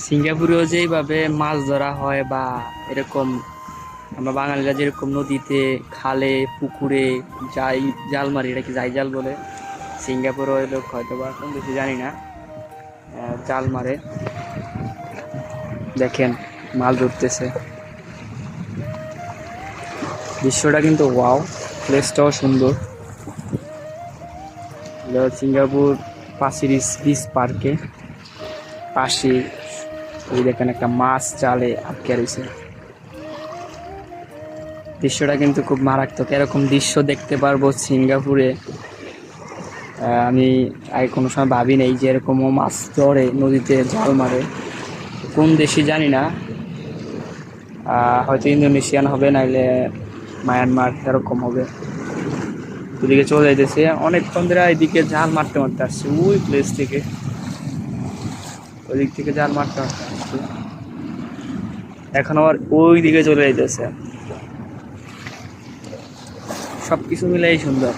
সিঙ্গাপুরেও যেভাবে মাছ ধরা হয় বা এরকম আমরা বাঙালিরা যেরকম নদীতে খালে পুকুরে যাই জাল মারি, এটা কি যাই জাল বলে, সিঙ্গাপুরে ওই লোক হয়তো বা কোন দেশে জানি না, জাল মারে। দেখেন মাছ ধরতেছে, দৃশ্যটা কিন্তু ওয়াও, প্লেসটাও সুন্দর। সিঙ্গাপুর পাসিরিস বিচ পার্কে পাশে ওই দেখেন একটা মাছ জালে আটকে রয়েছে। দৃশ্যটা কিন্তু খুব মারাত্মক। এরকম দৃশ্য দেখতে পারবো সিঙ্গাপুরে আমি আগে কোনো সময় ভাবি নাই যে এরকমও মাছ ধরে নদীতে জাল মারে। কোন দেশে জানি না, হয়তো ইন্দোনেশিয়ান হবে, নাইলে মায়ানমার এরকম হবে। ওদিকে চলে যাইতেছে, অনেকক্ষণ ধরে এদিকে জাল মারতে মারতে আসছে, ওই প্লেস থেকে ওই দিক থেকে জাল মারতে মারতে আসছে, এখন আবার ওই দিকে চলে যাইতেছে। সবকিছু মিলেই সুন্দর।